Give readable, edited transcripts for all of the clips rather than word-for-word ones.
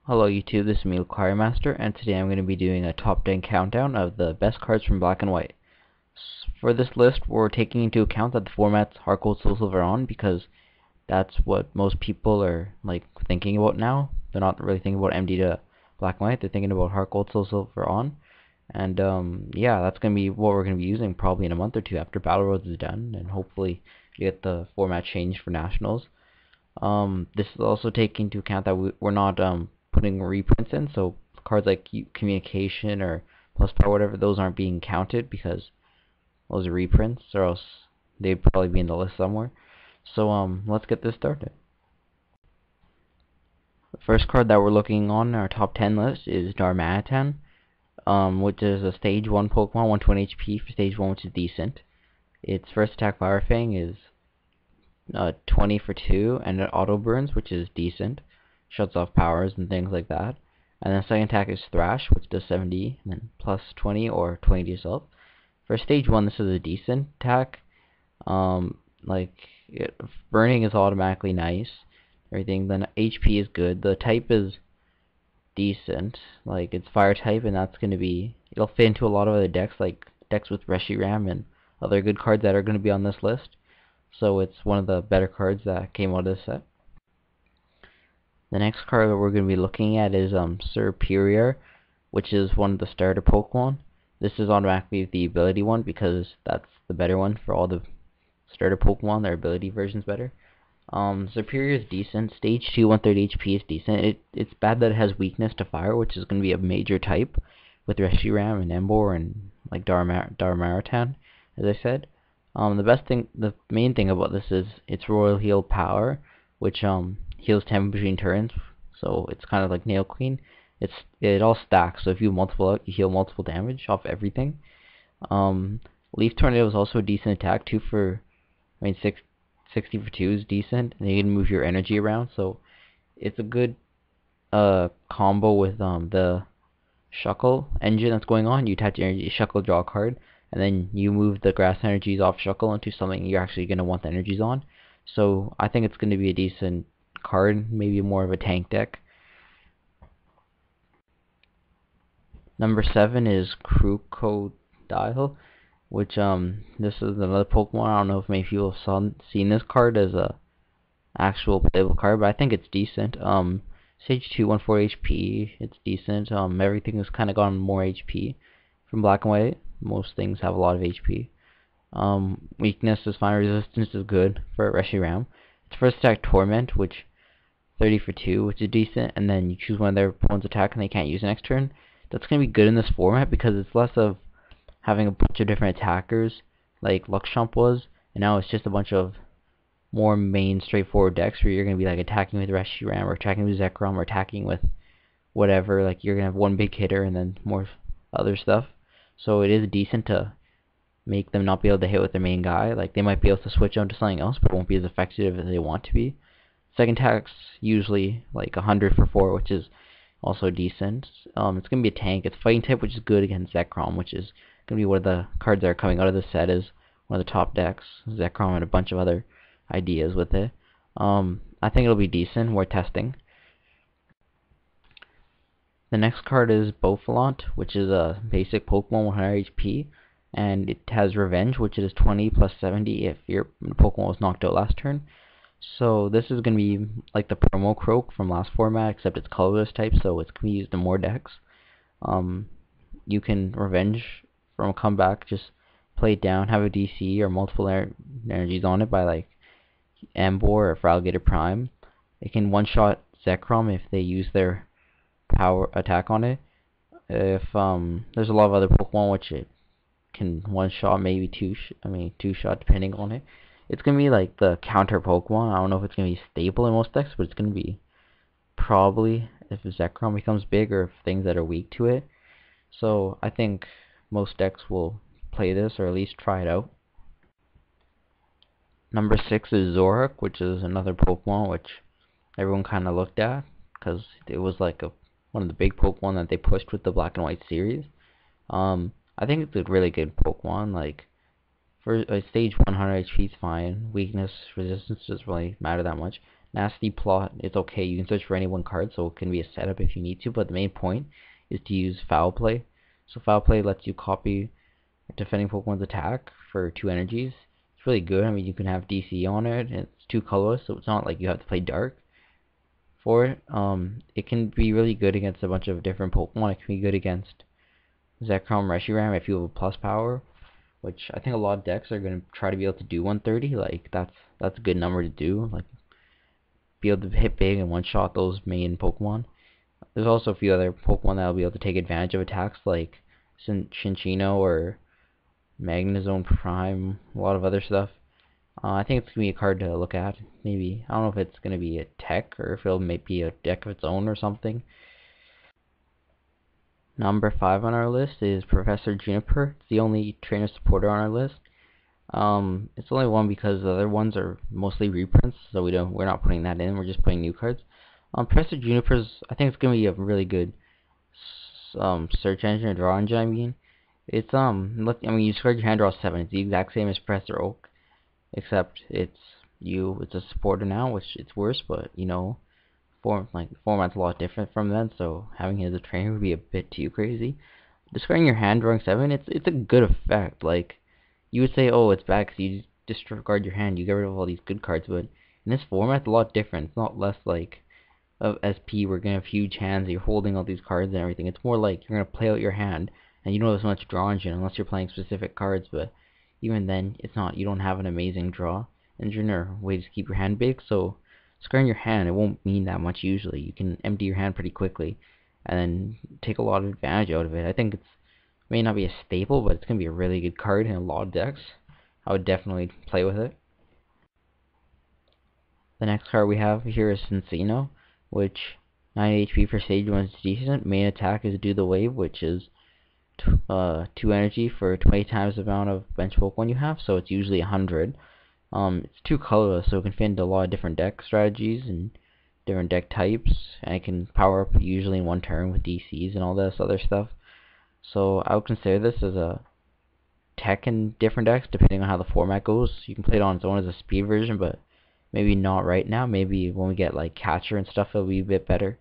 Hello YouTube, this is me, Choir Master, and today I'm going to be doing a top 10 countdown of the best cards from Black and White. For this list, we're taking into account that the format's Heart Gold Soul Silver on, because that's what most people are thinking about now. They're not really thinking about MD to Black and White, they're thinking about Heart Gold Soul Silver on. And yeah, that's going to be what we're going to be using probably in a month or two after Battle Roads is done, and hopefully get the format changed for Nationals. This is also taking into account that we're not putting reprints in, so cards like Communication or Plus Power, whatever, those aren't being counted because those are reprints, or else they'd probably be in the list somewhere. So let's get this started. The first card that we're looking on our top 10 list is Dharma A10, which is a Stage 1 Pokemon, 120 HP for Stage 1, which is decent. Its first attack, Fire Fang, is 20 for 2, and it auto burns, which is decent. Shuts off powers and things like that. And then second attack is Thrash, which does 70, and then plus 20 or 20 to yourself. For stage 1, this is a decent attack. Burning is automatically nice. Everything. Then HP is good. The type is decent. It's fire type, and that's going to be, it'll fit into a lot of other decks, like decks with Reshiram and other good cards that are going to be on this list. So it's one of the better cards that came out of this set. The next card that we're going to be looking at is Superior, which is one of the starter Pokemon. This is automatically the ability one because that's the better one for all the starter Pokemon. Their ability version's better. Superior is decent. Stage 2, 130 HP is decent. It's bad that it has weakness to fire, which is going to be a major type with Reshiram and Emboar and Dharma A10, as I said. The main thing about this is its Royal Heal power, which heals 10 between turns, so it's kind of like Nail Queen. It all stacks, so if you multiple out, you heal multiple damage off everything. Leaf Tornado is also a decent attack, 60 for 2 is decent, and you can move your energy around, so it's a good combo with the Shuckle engine that's going on. You attach energy, Shuckle, draw a card, and then you move the grass energies off Shuckle into something you're actually going to want the energies on. So I think it's going to be a decent card, maybe more of a tank deck. Number 7 is Crocodile, which this is another Pokemon. I don't know if many people have seen this card as a actual playable card, but I think it's decent. Stage 2, 140 HP, it's decent. Everything has kind of gone more HP from Black and White. Most things have a lot of HP. Weakness is fine. Resistance is good for Reshiram. Its first attack, Torment, which 30 for 2, which is decent, and then you choose one of their opponent's attack and they can't use it next turn. That's going to be good in this format because it's less of having a bunch of different attackers like Luxchamp was, and now it's just a bunch of more main straightforward decks where you're going to be attacking with Reshiram or attacking with Zech Roman or attacking with whatever. You're going to have one big hitter and then more other stuff. So it is decent to make them not be able to hit with their main guy. They might be able to switch on to something else, but it won't be as effective as they want to be. Second attack's usually 100 for 4, which is also decent. It's going to be a tank. It's fighting type, which is good against Zech Roman, which is going to be one of the cards that are coming out of this set is one of the top decks. Zech Roman and a bunch of other ideas with it. I think it'll be decent. We're testing. The next card is Flaunt, which is a basic Pokemon, 100 HP, and it has Revenge, which is 20 plus 70 if your Pokemon was knocked out last turn. So this is going to be like the promo Croak from last format, except it's colorless type, so it's going to be used in more decks. You can Revenge from a comeback, just play it down, have a DC or multiple energies on it by Emboar or Feraligatr Prime. It can one-shot Zech Roman if they use their power attack on it. If there's a lot of other Pokemon which it can one-shot, maybe two-shot depending on it. It's going to be the counter Pokemon. I don't know if it's going to be stable in most decks, but it's going to be probably if Zech Roman becomes big or if things that are weak to it. So I think most decks will play this or at least try it out. Number 6 is Zorich, which is another Pokemon which everyone kind of looked at because it was one of the big Pokemon that they pushed with the Black and White series. I think it's a really good Pokemon. For stage 100 HP is fine. Weakness, resistance doesn't really matter that much. Nasty Plot, it's okay. You can search for any one card, so it can be a setup if you need to, but the main point is to use Foul Play. So Foul Play lets you copy defending Pokemon's attack for 2 energies. It's really good. I mean, you can have DC on it, and it's 2 colorless, so it's not like you have to play dark for it. It can be really good against a bunch of different Pokemon. It can be good against Zech Roman Reshiram if you have a plus power, which I think a lot of decks are going to try to be able to do 130. Like, that's a good number to do. Like, be able to hit big and one-shot those main Pokemon. There's also a few other Pokemon that will be able to take advantage of attacks like Cinccino or Magnezone Prime, a lot of other stuff. I think it's going to be a card to look at. Maybe, I don't know if it's going to be a tech or if it'll maybe a deck of its own or something. Number 5 on our list is Professor Juniper. It's the only trainer supporter on our list. It's only one because the other ones are mostly reprints, so we're not putting that in. We're just putting new cards. Professor Juniper's, I think it's gonna be a really good search engine or draw engine. I mean, it's you discard your hand, draw 7. It's the exact same as Professor Oak, except it's a supporter now, which it's worse, but you know, the format's a lot different from then, so having it as a trainer would be a bit too crazy. Discarding your hand, drawing 7, it's a good effect. Like, you would say, oh, it's bad because you disregard your hand, you get rid of all these good cards, but in this format, it's a lot different. It's not less like of SP, we're gonna have huge hands, you're holding all these cards and everything. It's more like you're gonna play out your hand, and you don't have as much draw engine unless you're playing specific cards, but even then, you don't have an amazing draw engine or way to keep your hand big, so discarding your hand, it won't mean that much usually. You can empty your hand pretty quickly, and then take a lot of advantage out of it. I think it may not be a staple, but it's going to be a really good card in a lot of decks. I would definitely play with it. The next card we have here is Cinccino, which 9 HP for Stage 1 is decent. Main attack is Do the Wave, which is 2 energy for 20 times the amount of bench Pokemon you have, so it's usually 100. It's 2 colorless, so it can fit into a lot of different deck strategies and different deck types, and it can power up usually in 1 turn with DCs and all this other stuff. So I would consider this as a tech in different decks, depending on how the format goes. You can play it on its own as a speed version, but maybe not right now. Maybe when we get like Catcher and stuff, it'll be a bit better.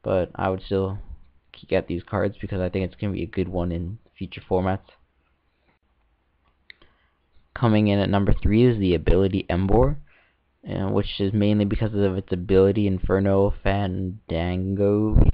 But I would still get these cards because I think it's going to be a good one in future formats. Coming in at number 3 is the ability Emboar, which is mainly because of its ability Inferno Fandangos.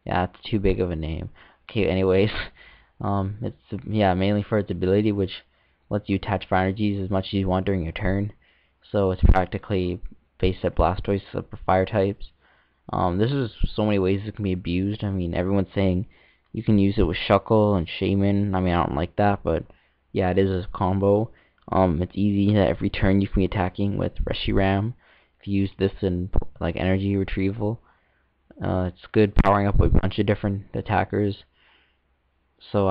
Yeah, it's too big of a name. Okay, anyways, it's mainly for its ability, which lets you attach fire energies as much as you want during your turn. So it's practically base set Blastoise for fire types. This is so many ways it can be abused. I mean, everyone's saying you can use it with Shuckle and Shaman. I mean, I don't like that, but yeah, it is a combo. It's easy that every turn you can be attacking with Reshiram. If you use this in like energy retrieval, it's good powering up a bunch of different attackers. So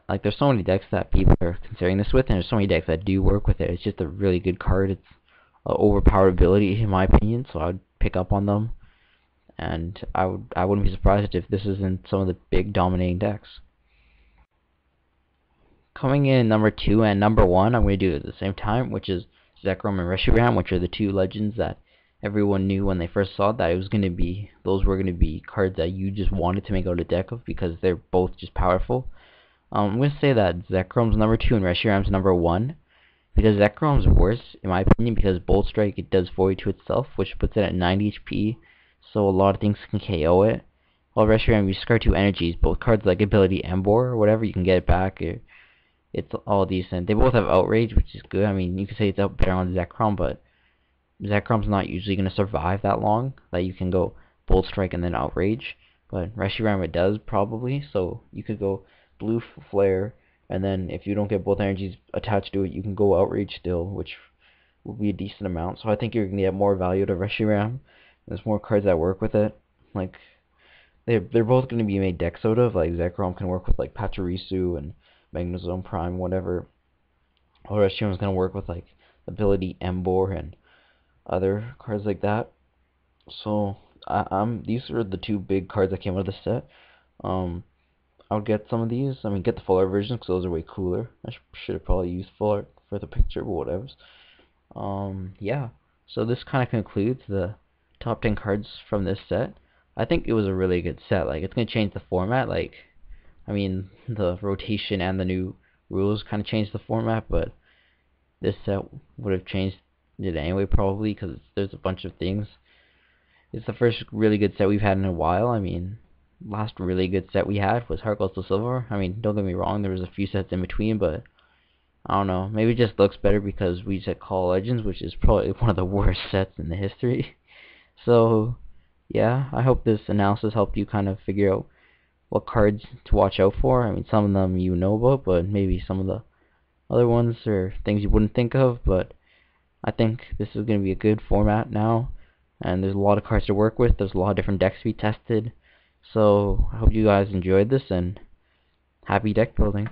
like there's so many decks that people are considering this with, and there's so many decks that do work with it. It's just a really good card. It's an overpowered ability in my opinion, so I would pick up on them. And I wouldn't be surprised if this is in some of the big dominating decks. Coming in number 2 and number 1, I'm going to do it at the same time, which is Zech Roman and Reshiram, which are the 2 legends that everyone knew when they first saw that those were going to be cards that you just wanted to make out a deck of because they're both just powerful. I'm going to say that Zech Roman's number 2 and Reshiram's number 1, because Zech Roman's worse in my opinion because Bolt Strike, it does 40 to itself, which puts it at 90 HP, so a lot of things can KO it. While Reshiram, you discard 2 energies, both cards like ability Emboar or whatever, you can get it back. It's all decent. They both have Outrage, which is good. I mean, you could say it's out better on Zech Roman, but Zech Roman's not usually going to survive that long, that you can go Bolt Strike and then Outrage. But Reshiram it does, probably, so you could go Blue Flare, and then if you don't get both energies attached to it, you can go Outrage still, which will be a decent amount. So I think you're going to get more value to Reshiram. There's more cards that work with it. Like, they're both going to be made decks out of. Like, Zech Roman can work with, like, Pachirisu and Magnezone Prime, whatever. Or Reshiram's going to work with, like, ability Emboar and other cards like that. So, these are the 2 big cards that came out of the set. I would get some of these. I mean, get the full art versions because those are way cooler. I should have probably used full art for the picture, but whatever. Yeah. So this kind of concludes the top 10 cards from this set. I think it was a really good set. Like, it's going to change the format. Like, I mean, the rotation and the new rules kind of changed the format, but this set would have changed it anyway, probably, because there's a bunch of things. It's the first really good set we've had in a while. I mean, last really good set we had was Heart Gold to Silver. I mean, don't get me wrong, there was a few sets in between, but I don't know, maybe it just looks better because we just had Call of Legends, which is probably one of the worst sets in the history. So, yeah, I hope this analysis helped you kind of figure out what cards to watch out for. I mean, some of them you know about, but maybe some of the other ones are things you wouldn't think of. But I think this is going to be a good format now, and there's a lot of cards to work with. There's a lot of different decks to be tested. So I hope you guys enjoyed this, and happy deck building.